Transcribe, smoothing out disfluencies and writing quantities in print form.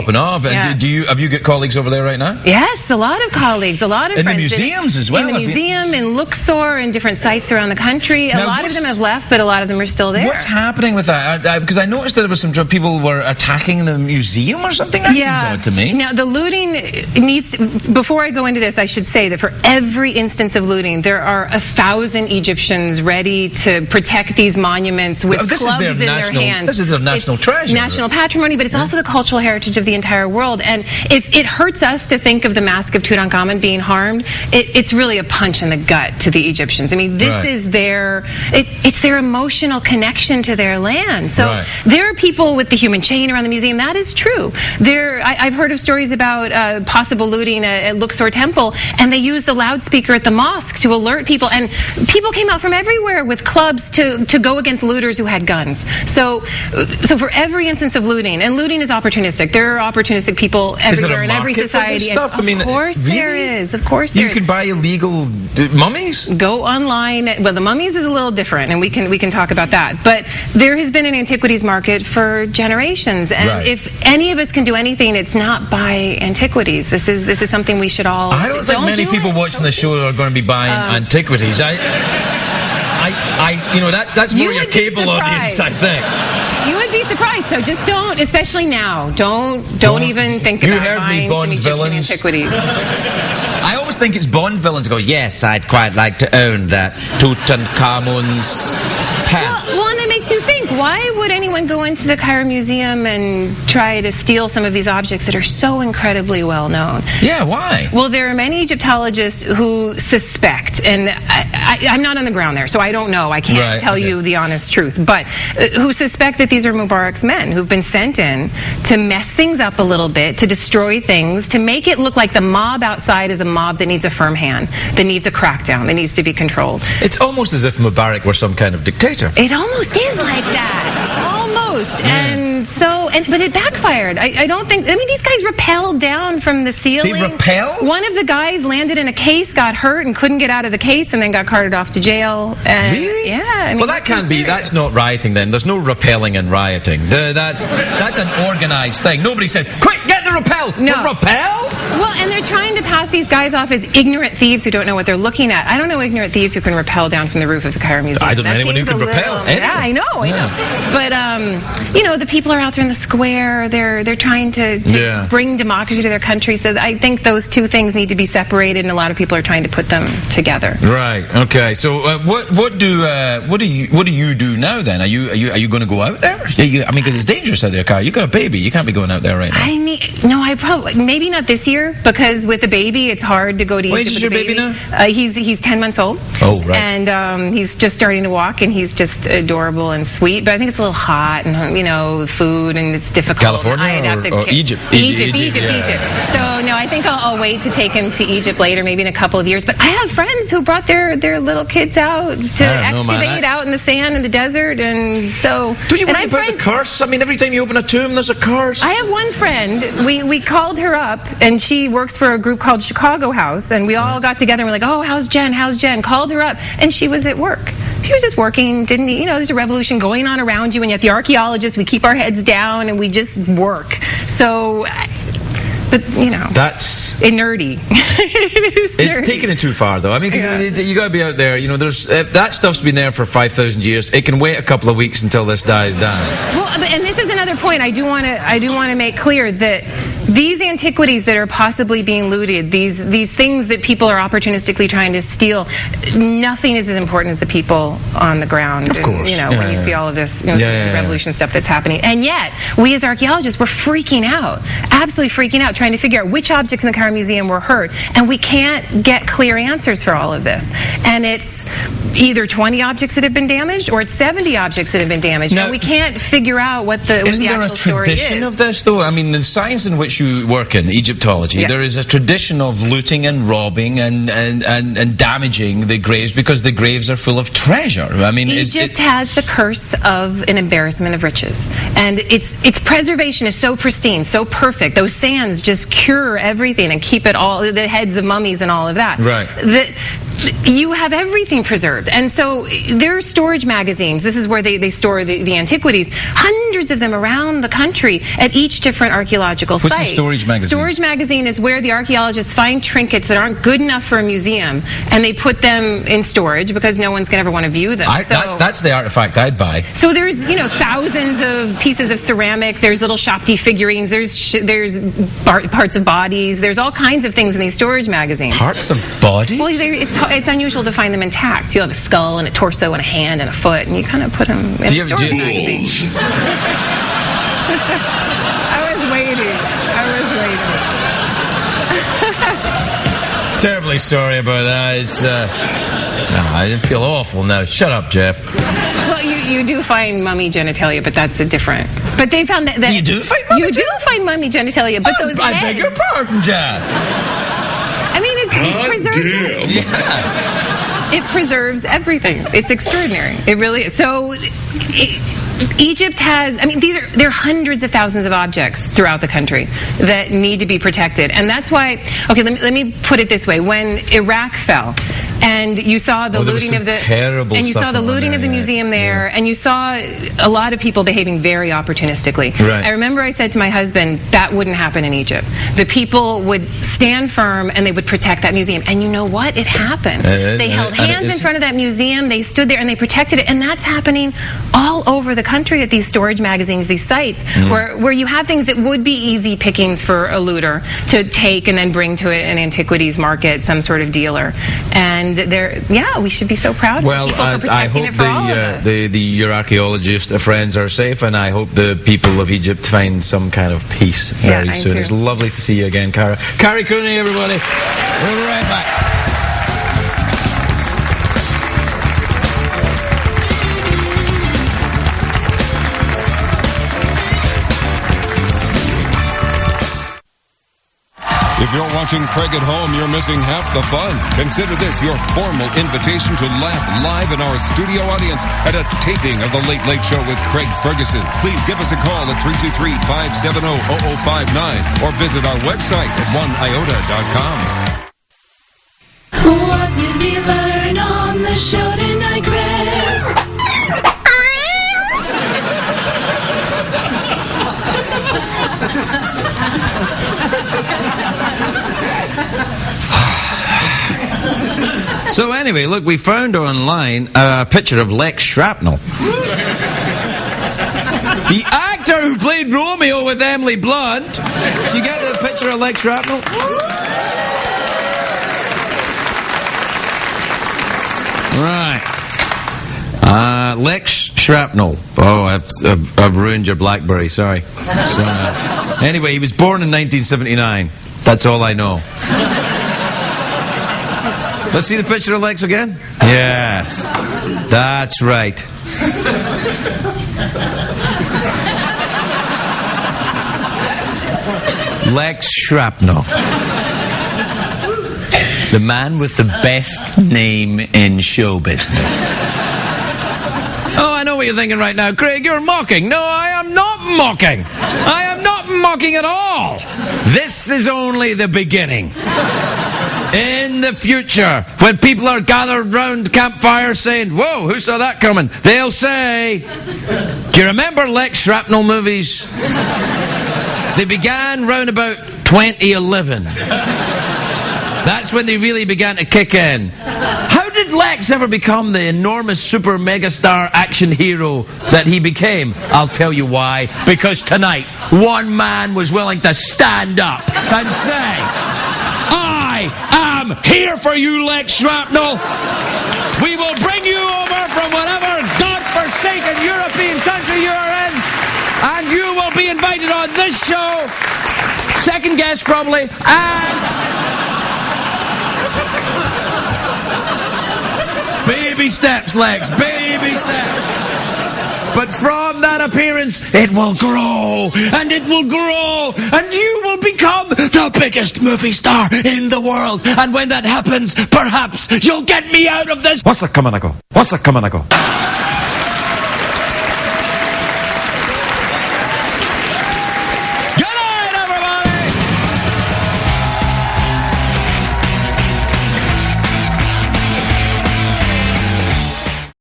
popping off. And have you got colleagues over there right now? Yes, a lot of colleagues, a lot of in friends. In the museums as well? In the museum, in Luxor, in different sites around the country. A lot of them have left, but a lot of them are still there. What's happening with that? Because I noticed that there was some people were attacking the museum or something. That seems odd to me. Now, the looting needs... Before I go into this, I should say that for every instance of looting, there are 1,000 Egyptians ready to protect these monuments with clubs in their hands. This is their national treasure. National patrimony, but it's also the cultural heritage of the entire world. And if it hurts us to think of the Mask of Tutankhamun being harmed, it's really a punch in the gut to the Egyptians. I mean, this is their... It's their emotional connection to their land. So there are people with the human chain around the museum. That is true. I've heard of stories about possible looting at Luxor Temple, and they used the loudspeaker at the mosque to alert people. And people came out from everywhere with clubs to go against looters who had guns. So for every instance of looting, and looting is opportunistic. There are opportunistic people everywhere in every society. Of course there is. Of course there is. You can buy illegal mummies? Go online. Well, the mummies is a little different, and we can talk about that. But there has been an antiquities market for generations, and if any of us can do anything, it's not buy antiquities. This is something we should all. I don't think many people watching the show are going to be buying antiquities. That's more your cable audience, I think. You would be surprised, so just don't, especially now. Don't even think about buying some Egyptian antiquities. I always think it's Bond villains go, yes, I'd quite like to own that Tutankhamun's pants. Well, and it makes you think, why would anyone go into the Cairo Museum and try to steal some of these objects that are so incredibly well known? Yeah, why? Well, there are many Egyptologists who suspect, and I'm not on the ground there, so I don't know. I can't tell you the honest truth, but who suspect that these are Mubarak's men who've been sent in to mess things up a little bit, to destroy things, to make it look like the mob outside is a mob that needs a firm hand, that needs a crackdown, that needs to be controlled. It's almost as if Mubarak were some kind of dictator. It almost is like that. Almost. And so, but it backfired. I don't think, these guys rappelled down from the ceiling. They rappelled? One of the guys landed in a case, got hurt, and couldn't get out of the case, and then got carted off to jail. And really? Yeah. Well, that can't be. That's not rioting then. There's no rappelling and rioting. That's an organised thing. Nobody says, quick, get the rappelled. No. The rappelled? Well, and they're trying to pass these guys off as ignorant thieves who don't know what they're looking at. I don't know ignorant thieves who can rappel down from the roof of the Cairo Museum. I don't know anyone who can rappel. Yeah, I know. But, the people are out there in the square. They're trying to bring democracy to their country. So I think those two things need to be separated, and a lot of people are trying to put them together. Right. Okay. So what do you do now then? Are you going to go out there? Because it's dangerous out there, Kyle. You got a baby. You can't be going out there right now. I probably maybe not this year, because with the baby, it's hard to go to Egypt with the baby. What age is your baby now? He's 10 months old. Oh, right. And he's just starting to walk, and he's just adorable and sweet. But I think it's a little hot, and food, and it's difficult. California or Egypt? Egypt. So no, I think I'll wait to take him to Egypt later, maybe in a couple of years. But I have friends who brought their little kids out to excavate out in the sand in the desert, and so. Do you worry about the curse? Every time you open a tomb, there's a curse. I have one friend. We called her up, and she works for a group called Chicago House, and we all got together and we're like, oh, how's Jen? Called her up, and she was at work. She was just working, there's a revolution going on around you, and yet the archaeologists, we keep our heads down and we just work. So, but, that's nerdy. It's taken it too far, though. Because you got to be out there. There's that stuff's been there for 5,000 years. It can wait a couple of weeks until this dies down. Well, and this is another point I do want to make clear, that these antiquities that are possibly being looted, these things that people are opportunistically trying to steal, nothing is as important as the people on the ground. Of course. When you see all of this revolution stuff that's happening. And yet, we as archaeologists, we're freaking out. Absolutely freaking out, trying to figure out which objects in the Cairo Museum were hurt. And we can't get clear answers for all of this. And it's either 20 objects that have been damaged, or it's 70 objects that have been damaged. Now, and we can't figure out what the actual story is. Isn't there a tradition of this, though? The science in which you work in, Egyptology, there is a tradition of looting and robbing and damaging the graves, because the graves are full of treasure. Egypt has the curse of an embarrassment of riches. And its preservation is so pristine, so perfect. Those sands just cure everything and keep it all, the heads of mummies and all of that. Right. you have everything preserved. And so there are storage magazines. This is where they store the antiquities. Hundreds of them around the country at each different archaeological site. What's a storage magazine? Storage magazine is where the archaeologists find trinkets that aren't good enough for a museum, and they put them in storage because no one's going to ever want to view them. That's the artifact I'd buy. So there's, thousands of pieces of ceramic. There's little Shopti figurines. There's parts of bodies. There's all kinds of things in these storage magazines. Parts of bodies? Well, it's unusual to find them intact. So you'll have a skull and a torso and a hand and a foot, and you kind of put them in a storage magazine. I was waiting. Terribly sorry about that. I feel awful now. Shut up, Jeff. Well, you do find mummy genitalia, but that's a different. But they found that you do find mummy. You do find mummy genitalia, but those I beg your pardon, Jeff. I mean, it preserves. Yeah. It preserves everything. It's extraordinary. It really is. So Egypt has, there are hundreds of thousands of objects throughout the country that need to be protected. And that's why, okay, let me put it this way. When Iraq fell, and you saw the looting of the museum there, and you saw a lot of people behaving very opportunistically. Right. I remember I said to my husband, that wouldn't happen in Egypt. The people would stand firm and they would protect that museum. And you know what? It happened. They held hands in front of that museum. They stood there and they protected it. And that's happening all over the country at these storage magazines, these sites, where you have things that would be easy pickings for a looter to take and then bring to an antiquities market, some sort of dealer. And we should be so proud of people for protecting it for all of us. Your archaeologist friends are safe, and I hope the people of Egypt find some kind of peace very soon. It's lovely to see you again, Cara. Carrie Cooney, everybody. We'll be right back. If you're watching Craig at home, you're missing half the fun. Consider this your formal invitation to laugh live in our studio audience at a taping of The Late Late Show with Craig Ferguson. Please give us a call at 323-570-0059 or visit our website at oneiota.com. What did we learn on the show tonight, Craig? So anyway, look, we found online a picture of Lex Shrapnel. The actor who played Romeo with Emily Blunt. Do you get the picture of Lex Shrapnel? Right. Lex Shrapnel. Oh, I've ruined your BlackBerry, sorry. Anyway, he was born in 1979. That's all I know. Let's see the picture of Lex again. Yes. That's right. Lex Shrapnel. The man with the best name in show business. Oh, I know what you're thinking right now. Craig, you're mocking. No, I am not mocking. I am not mocking at all. This is only the beginning. In the future, when people are gathered round campfires saying, whoa, who saw that coming? They'll say, do you remember Lex Shrapnel movies? They began round about 2011. That's when they really began to kick in. How did Lex ever become the enormous super megastar action hero that he became? I'll tell you why. Because tonight, one man was willing to stand up and say, I am here for you, Lex Shrapnel. We will bring you over from whatever God-forsaken European country you are in, and you will be invited on this show, second guest probably, and... Baby steps, Lex, baby steps. But from that appearance, it will grow, and it will grow, and you will become the biggest movie star in the world. And when that happens, perhaps you'll get me out of this. What's a coming?